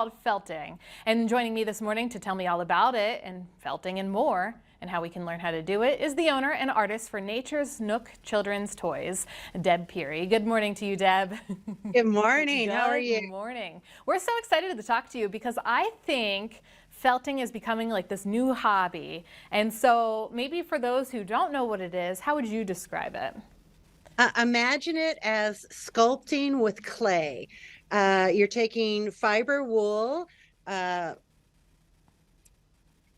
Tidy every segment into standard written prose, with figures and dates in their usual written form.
called felting. And joining me this morning to tell me all about it and felting and more and how we can learn how to do it is the owner and artist for Nature's Nook Children's Toys, Deb Peary. Good morning to you, Deb. Good morning. How are Good you? morning. We're so excited to talk to you because I think felting is becoming like this new hobby. And so maybe for those who don't know what it is, how would you describe it? Imagine it as sculpting with clay. You're taking fiber wool, uh,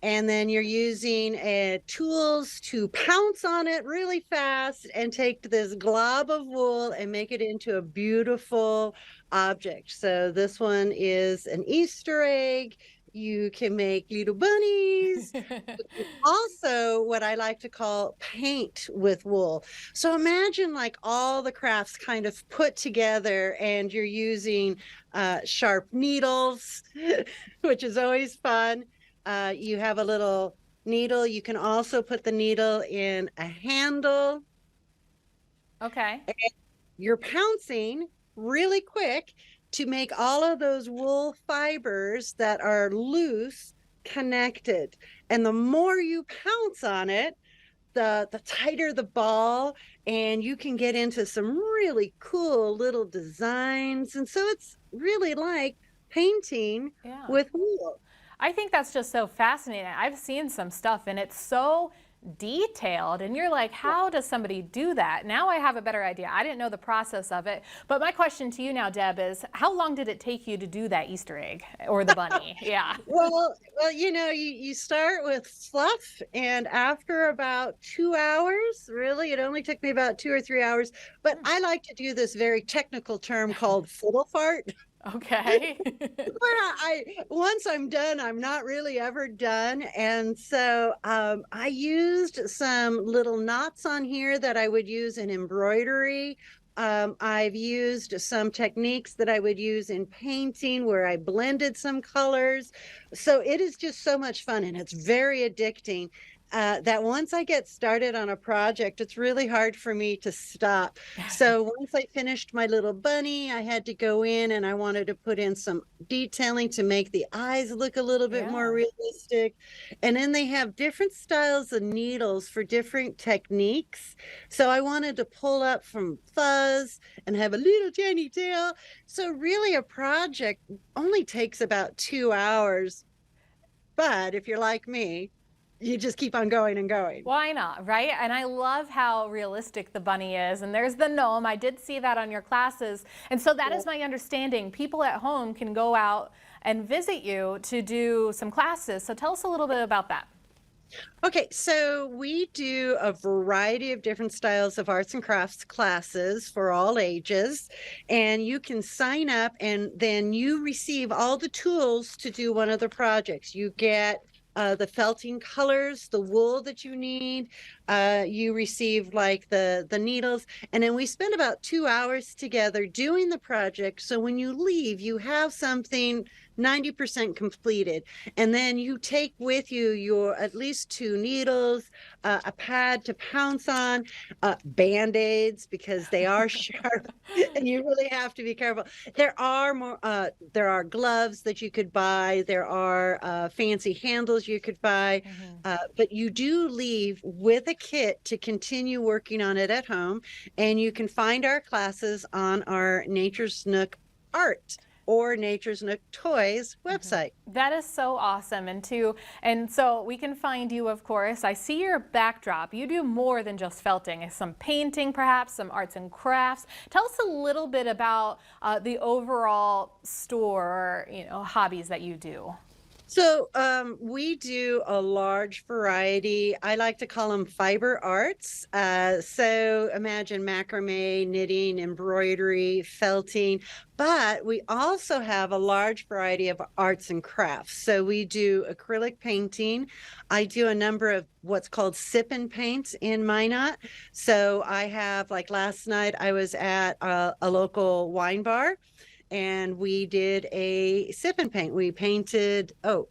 and then you're using tools to pounce on it really fast and take this glob of wool and make it into a beautiful object. So this one is an Easter egg. You can make little bunnies. Also, what I like to call paint with wool. So imagine like all the crafts kind of put together, and you're using sharp needles, which is always fun. You have a little needle. You can also put the needle in a handle. Okay. You're pouncing really quick to make all of those wool fibers that are loose connected. And the more you pounce on it, the tighter the ball, and you can get into some really cool little designs. And so it's really like painting Yeah. with wool. I think that's just so fascinating. I've seen some stuff and it's so detailed and you're like, how does somebody do that? Now I have a better idea. I didn't know the process of it. But my question to you now, Deb, is how long did it take you to do that Easter egg or the bunny? Yeah. Well, you start with fluff, and after about 2 hours, really, it only took me about 2 or 3 hours. But I like to do this very technical term called fiddle fart. Okay. Where once I'm done, I'm not really ever done. And so I used some little knots on here that I would use in embroidery. I've used some techniques that I would use in painting where I blended some colors. So it is just so much fun, and it's very addicting. That once I get started on a project, it's really hard for me to stop. So once I finished my little bunny, I had to go in and I wanted to put in some detailing to make the eyes look a little bit more Yeah. realistic. And then they have different styles of needles for different techniques. So I wanted to pull up from fuzz and have a little tiny tail. So really a project only takes about 2 hours. But if you're like me, you just keep on going and going. Why not, right? And I love how realistic the bunny is. And there's the gnome. I did see that on your classes. And so that is my understanding. People at home can go out and visit you to do some classes. So tell us a little bit about that. Okay, so we do a variety of different styles of arts and crafts classes for all ages, and you can sign up and then you receive all the tools to do one of the projects. You get the felting colors, the wool that you need. You receive like the needles, and then we spend about 2 hours together doing the project. So when you leave, you have something 90% completed, and then you take with you your at least two needles, a pad to pounce on, band-aids because they are sharp, and you really have to be careful. There are gloves that you could buy. There are fancy handles you could buy, but you do leave with a kit to continue working on it at home. And you can find our classes on our Nature's Nook Art or Nature's Nook Toys website. That is so awesome. And so we can find you, of course. I see your backdrop. You do more than just felting. Some painting, perhaps, some arts and crafts. Tell us a little bit about the overall store or, hobbies that you do. So we do a large variety. I like to call them fiber arts. So imagine macrame, knitting, embroidery, felting, but we also have a large variety of arts and crafts. So we do acrylic painting. I do a number of what's called sip and paints in Minot. So I have, like last night, I was at a local wine bar, and we did a sip and paint. We painted, oh,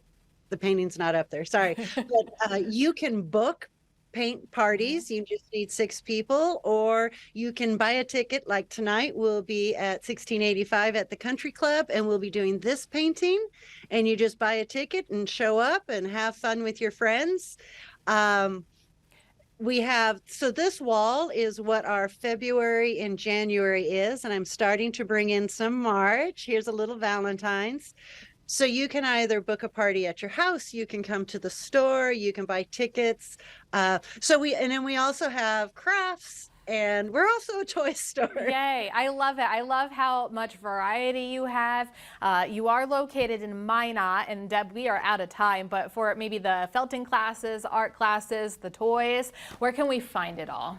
the painting's not up there, sorry. But you can book paint parties. You just need 6 people, or you can buy a ticket. Like tonight, we'll be at 1685 at the Country Club, and we'll be doing this painting. And you just buy a ticket and show up and have fun with your friends. So this wall is what our February and January is, and I'm starting to bring in some March. Here's a little Valentine's. So you can either book a party at your house, you can come to the store, you can buy tickets. And then we also have crafts, and we're also a toy store. Yay, I love it. I love how much variety you have. You are located in Minot, and Deb, we are out of time, but for maybe the felting classes, art classes, the toys, where can we find it all?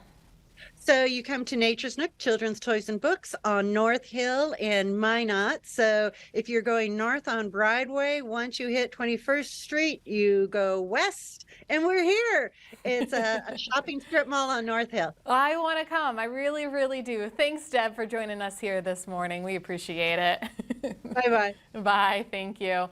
So you come to Nature's Nook, Children's Toys and Books on North Hill in Minot. So if you're going north on Broadway, once you hit 21st Street, you go west, and we're here. It's a shopping strip mall on North Hill. I want to come. I really, really do. Thanks, Deb, for joining us here this morning. We appreciate it. Bye-bye. Bye. Thank you.